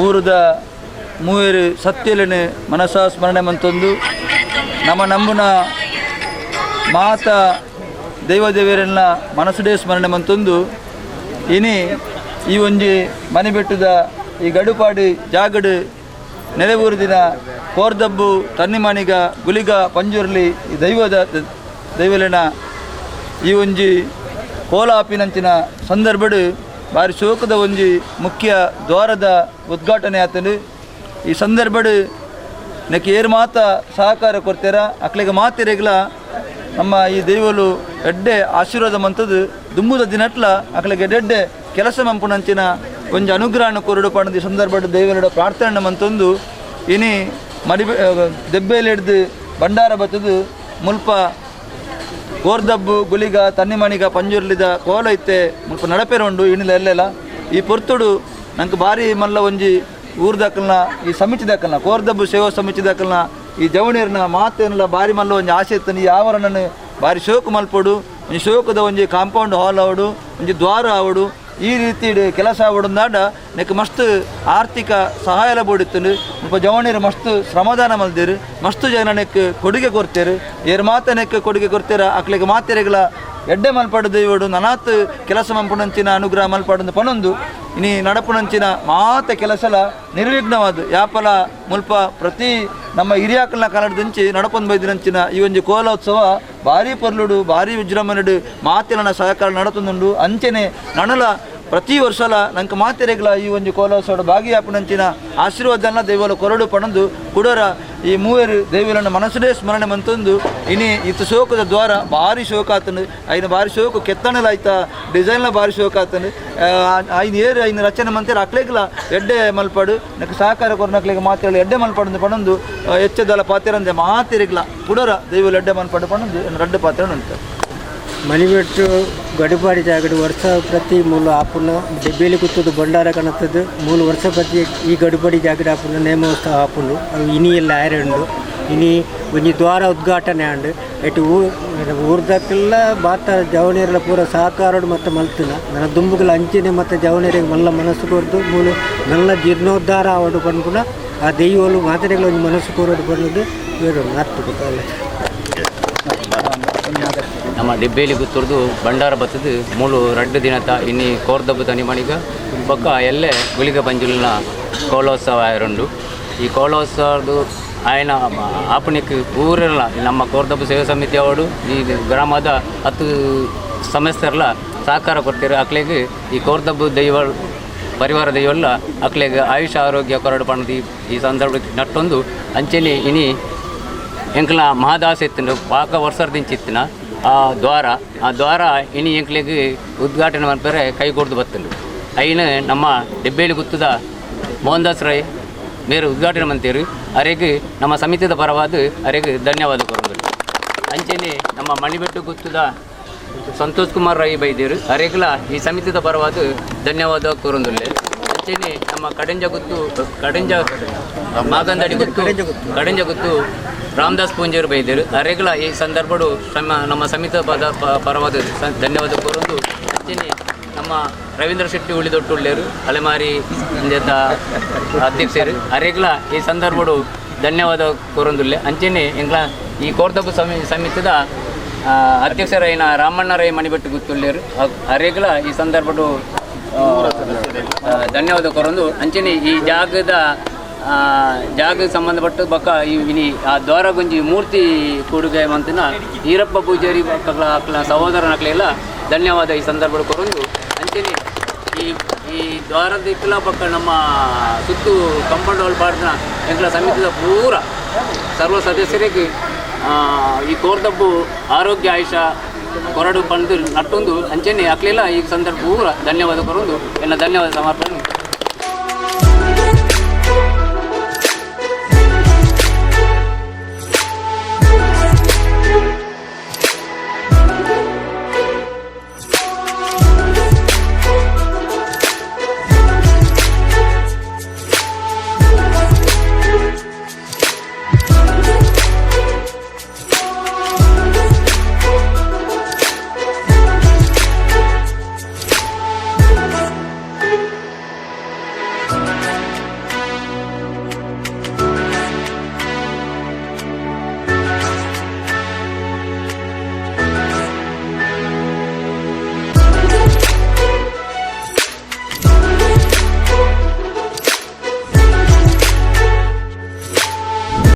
ಊರದ ಮೂವೇರು ಸತ್ಯಲನೆ ಮನಸಾ ಸ್ಮರಣೆ ಮಂತೊಂದು ನಮ್ಮ ನಂಬುನ ಮಾತ ದೈವದೇವರನ್ನ ಮನಸುಡೆ ಸ್ಮರಣೆ ಮಂತೊಂದು ಇನಿ ಈ ಒಂಜಿ ಮನೆ ಬೆಟ್ಟದ ಈ ಗಡುಪಾಡಿ ಜಾಗಡು ನೆಲೆಯೂರು ದಿನ ಕೋರ್ದಬ್ಬು ತನ್ನಿಮಣಿಗ ಗುಲಿಗ ಪಂಜುರ್ಲಿ ಈ ದೈವಲಿನ ಈ ಒಂಜಿ ಕೋಲಾಪಿನಂಚಿನ ಸಂದರ್ಭಡು ಬಾರಿ ಶೋಕದ ಒಂಜಿ ಮುಖ್ಯ ದ್ವಾರದ ಉದ್ಘಾಟನೆ ಆತನು ಈ ಸಂದರ್ಭಡು ನೆಕ್ಕೆ ಏರು ಮಾತ ಸಹಕಾರ ಕೊಡ್ತಾರ ಅಕ್ಲಿಗೆ ಮಾತಿರೆಗ್ಲ ನಮ್ಮ ಈ ದೈವಲು ಎಡ್ಡೆ ಆಶೀರ್ವಾದ ಮಂತದ್ದು ದುಂಬುದ ದಿನಟ್ಲ ಅಕ್ಲಿಗೆ ಎಡ್ಡೆ ಕೆಲಸ ಮಂಪುನಂಚಿನ ಒಂಜಿ ಅನುಗ್ರಹನ ಕೊರಡು ಪಣದ ಈ ಸಂದರ್ಭಡು ದೈವಲುಡ ಪ್ರಾರ್ಥನೆ ಮಂತೊಂದು ಇನಿ ದೆಬ್ಬೆಯಲ್ಲಿ ಹಿಡ್ದು ಭಂಡಾರ ಬತ್ತದು ಮುಲ್ಪ ಗೋರ್ದಬ್ಬು ಗುಲಿಗ ತನ್ನಿಮಣಿಗ ಪಂಜುರ್ಲಿದ ಕೋಲ ಇತ್ತೆ ಮುಲ್ಪ ನಡಪೆರುಂಡು ಇಣಿಲ ಎಲ್ಲೆಲ್ಲ ಈ ಪೊರ್ತುಡು ನಂಗೆ ಭಾರಿ ಮಲ್ಲ ಒಂಜಿ ಊರ್ದಕ್ಕಲ್ನ ಈ ಸಮಿತಿ ದಕ್ಕಲ್ನ ಕೋರ್ದಬ್ಬು ಸೇವಾ ಸಮಿತಿ ದಕ್ಕಲ್ನ ಈ ಜವಣೀರ್ನ ಮಾತೇನಲ್ಲ ಭಾರಿ ಮಲ್ಲ ಒಂಜಿ ಆಸೆ ಇತ್ತನು ಈ ಆವರಣನ ಭಾರಿ ಶೋಕು ಮಲ್ಪಡು ಈ ಶೋಕದ ಒಂಜಿ ಕಾಂಪೌಂಡ್ ಹಾಲ್ ಆವಡು ಒಂಜಿ ದ್ವಾರ ಆವಡು ಈ ರೀತಿ ಕೆಲಸ ಆವಡುಂದಾಡ ನೆಕ್ ಮಸ್ತ್ ಆರ್ಥಿಕ ಸಹಾಯ ಬೋಡಿತ್ತು ಮುಲ್ಪ ಜವಣೀರು ಮಸ್ತ್ ಶ್ರಮದಾನ ಮಲ್ದೇರು ಮಸ್ತ್ ಜನ ನೆಕ್ ಕೊಡುಗೆ ಕೊಡ್ತೇರು ಏರು ಮಾತ ನೆಕ್ ಕೊಡುಗೆ ಕೊಡ್ತೀರ ಅಕ್ಲಿಗೆ ಮಾತೆರೆಗಳ ಎಡ್ಡೆ ಮಲ್ಪಡು ಇವಡು ನನಾತ್ ಕೆಲಸ ಮಂಪುನಂಚಿನ ಅನುಗ್ರಹ ಮಲ್ಪಡು ಪನೊಂದು ಇನಿ ನಡಪುನಂಚಿನ ಮಾತ ಕೆಲಸಲ ನಿರ್ವಿಘ್ನವಾದ ಯಾಪಲ ಮುಲ್ಪ ಪ್ರತಿ ನಮ್ಮ ಹಿರಿಯಾಕಲ್ನ ಕಾಲದಂಚಿ ನಡಪೊಂದು ಬೈದಿನಂಚಿನ ಈ ಒಂಜಿ ಕೋಲೋತ್ಸವ ಭಾರಿ ಪೊರ್ಲುಡು ಭಾರಿ ವಿಜೃಂಭಣೆಡು ಮಾತಿನ ಸಹಕಾರ ನಡತುಂದುಂಡು ಅಂಚೆನೆ ನನಲ ಪ್ರತಿ ವರ್ಷಲ ನಂಗೆ ಮಾತೆರೆಗ್ಲ ಈ ಒಂಜಿ ಕೋಲೋತ್ಸವ ಭಾಗಿಯಾಪುನಂಚಿನ ಆಶೀರ್ವಾದನ ದೈವಲ ಕೊರಡು ಪಣಂದು ಕುಡರ ಈ ಮೂವೇರು ದೈವಲನ್ನು ಮನಸ್ಸುಡೇ ಸ್ಮರಣೆ ಮಂತೊಂದು ಇನಿ ಇತ್ತು ಶೋಕದ ದ್ವಾರ ಭಾರಿ ಶೋಕ ಆತನು ಐನ ಭಾರಿ ಶೋಕ ಕೆತ್ತಣಲ ಆಯ್ತ ಡಿಸೈನ್ಲ ಭಾರಿ ಶೋಕ ಆತನು ಐನ ರಚನೆ ಮಂತೇರ ಅಕ್ಲೆಗ್ಲ ಎಡ್ಡೆ ಮಲ್ಪಡು ನಕ್ಕೆ ಸಹಕಾರ ಕೊರನಕ್ಲೆಗೆ ಮಾತೆಗಳು ಎಡ್ಡೆ ಮಲ್ಪಡು ಪಣಂದು ಹೆಚ್ಚದಲ ಪಾತೆರಂದೆ ಮಾತೆರೆಗ್ಲ ಕುಡರ ದೈವಲು ಎಡ್ಡೆ ಮಲ್ಪಡು ಪಣಂದು ರಡ್ಡು ಪಾತ್ರ ಅಂತ ಮಣಿಬೆಟ್ಟು ಗಡಿಪಾಡಿ ಜಾಗಡು ವರ್ಷ ಪ್ರತಿ ಮೂಲ ಆಪುನ ದೆಬ್ಬೇಲಿ ಕೂತದ್ದು ಭಂಡಾರ ಕಾಣುತ್ತದೆ 3 ವರ್ಷ ಪ್ರತಿ ಈ ಗಡಿಪಾಡಿ ಜಾಗಡ ಆಪುನ ನೇಮೋತ್ಸವ ಆಪುಂಡು ಅವು ಇನಿ ಎಲ್ಲ ಆಯರಂಡು ಇನಿ ಒಂಜಿ ದ್ವಾರ ಉದ್ಘಾಟನೆ ಆಂಡು ಎಟ್ಟು ಊರ್ದಕ್ಕೆಲ್ಲ ಬಾತ ಜವಣೀರ್ಲ ಪೂರ ಸಹಕಾರೋಡು ಮತ್ತು ಮಲ್ತಿನ ನನ್ನ ದುಂಬುಗಳ ಅಂಚಿನ ಮತ್ತು ಜವಣೀರಿಗೆ ಮಲ್ಲ ಮನಸ್ಸು ಕೊರ್ದು ಮೂಲು ನನ್ನ ಜೀರ್ಣೋದ್ಧಾರ ಆವಡು ಪಂಡ್ಪುನ ಆ ದೈವಲು ಮಾತರೆಗಳ ಒಂದು ಮನಸ್ಸು ಕೋರೋಡು ಪನ್ನೋದು ಬೇರೆ ಅರ್ಥ ಗೊತ್ತಾಗಲ್ಲ. ನಮ್ಮ ದೆಬ್ಬೇಲಿ ಗುತ್ತುರ್ದು ಭಂಡಾರ ಬತ್ತದು ಮೂಲು 2 ದಿನದ ಇನ್ನಿ ಕೋರ್ದಬ್ಬು ತನಿಮಣಿಗ ಪಕ್ಕ ಎಲ್ಲೇ ಗುಳಿಗ ಪಂಜುಲಿನ ಕೋಲೋತ್ಸವ ಆಯರುಂಡು ಈ ಕೋಲೋತ್ಸವದು ಆಯ್ನ ಆಪಣಿಗೆ ಊರೆಲ್ಲ ನಮ್ಮ ಕೋರ್ದಬ್ಬು ಸೇವಾ ಸಮಿತಿ ಅವಡು ಈ ಗ್ರಾಮದ 10 ಸಮಸ್ಯೆಲ್ಲ ಸಹಕಾರ ಕೊಡ್ತಾರೆ ಅಕ್ಲೆಗೆ ಈ ಕೋರ್ದಬ್ಬು ದೈವ ಪರಿವಾರ ದೈವಲ್ಲ ಅಕ್ಲೆಗೆ ಆಯುಷ ಆರೋಗ್ಯ ಕೊರಡು ಪಣದಿ ಈ ಸಂದರ್ಭಕ್ಕೆ ನಟ್ಟೊಂದು ಅಂಚೆಲಿ ಇನಿ ಎಂಕ್ಲ ಮಹಾದಾಸ ಇತ್ತು ಪಾಕ ವರ್ಷದಿಂಚಿತ್ತಿನ ಆ ದ್ವಾರ ಇನಿ ಎಂಕ್ಲಿಗೆ ಉದ್ಘಾಟನೆ ಮಾಡ್ತಾರೆ ಕೈಗೊಡ್ದು ಬತ್ತಲು ಐನ ನಮ್ಮ ದೆಬ್ಬೇಲಿ ಗುತ್ತದ ಮೋಹನ್ದಾಸ್ ರೈ ಮೇರೆ ಉದ್ಘಾಟನೆ ಮಂತೇರು ಅರೆಗೆ ನಮ್ಮ ಸಮಿತಿದ ಪರವಾದ ಅರೆಗೆ ಧನ್ಯವಾದ ಕೊರೋದು ಅಂಚೆನೆ ನಮ್ಮ ಮಣಿಬೆಟ್ಟು ಗುತ್ತದ ಸಂತೋಷ್ ಕುಮಾರ್ ರೈ ಬೈದೇರು ಅರೆಗ್ಲ ಈ ಸಮಿತಿದ ಪರವಾದ ಧನ್ಯವಾದ ಕೋರೊಂದುಲ್ಲೆ ಅಂಚೆನೆ ನಮ್ಮ ಕಡೆಂಜ ಮಾಗಂದಡಿ ಗುತ್ತು ರಾಮದಾಸ್ ಪೂಂಜೇರು ಬೈದೇರು ಅರೆಗಳ ಈ ಸಂದರ್ಭಡು ನಮ್ಮ ಸಮಿತಿ ಪರವಾದ ಧನ್ಯವಾದ ಕೋರೊಂದು ಅಂಚೆನೆ ನಮ್ಮ ರವೀಂದ್ರ ಶೆಟ್ಟಿ ಉಳಿದೊಟ್ಟುಳ್ಳೇರು ಅಲೆಮಾರಿ ಅಧ್ಯಕ್ಷರು ಅರೆಗಳ ಈ ಸಂದರ್ಭಡು ಧನ್ಯವಾದ ಕೋರೊಂದುಲ್ಲೆ ಅಂಚೆನೆ ಎಂಗ್ಲ ಈ ಕೋರ್ದಬ್ಬು ಸಮಿತಿದ ಅಧ್ಯಕ್ಷರೈನ ರಾಮಣ್ಣ ರೈ ಮಣಿಬೆಟ್ಟು ಗುತ್ತುಳ್ಳೇರು ಅರೆಗಳ ಈ ಸಂದರ್ಭಡು ಧನ್ಯವಾದ ಕೋರೊಂದು ಅಂಚೆನೆ ಈ ಜಾಗ ಸಂಬಂಧಪಟ್ಟು ಬಕ್ಕ ಇನಿ ಆ ದ್ವಾರ ಗುಂಜಿ ಮೂರ್ತಿ ಕೂಡುಗೆ ಮಂತಿನ ಈರಪ್ಪ ಪೂಜಾರಿ ಅಕ್ಲ ಸಹೋದರನಕ್ಲೆಲ್ಲ ಧನ್ಯವಾದ ಈ ಸಂದರ್ಭ ಕೊರೊಂದು ಅಂಚೆನೆ ಈ ದ್ವಾರದ ಇಕ್ಕಲ ಬಕ್ಕ ನಮ್ಮ ಸುತ್ತು ಕಂಪೌಂಡ್ ಹಾಲ್ ಪಾಡ್ನ ಎಂಕ್ಲ ಸಮಿತಿದ ಪೂರ ಸರ್ವ ಸದಸ್ಯರಿಗೆ ಈ ಕೋರ್ದಬ್ಬು ಆರೋಗ್ಯ ಆಯುಷ ಕೊರಡು ಪಂದು ನಟ್ಟೊಂದು ಅಂಚೆನೆ ಅಕ್ಲೆಲ್ಲ ಈ ಸಂದರ್ಭ ಪೂರ ಧನ್ಯವಾದ ಕೊರೊಂದು ಎಲ್ಲ ಧನ್ಯವಾದ ಸಮರ್ಪಣೆ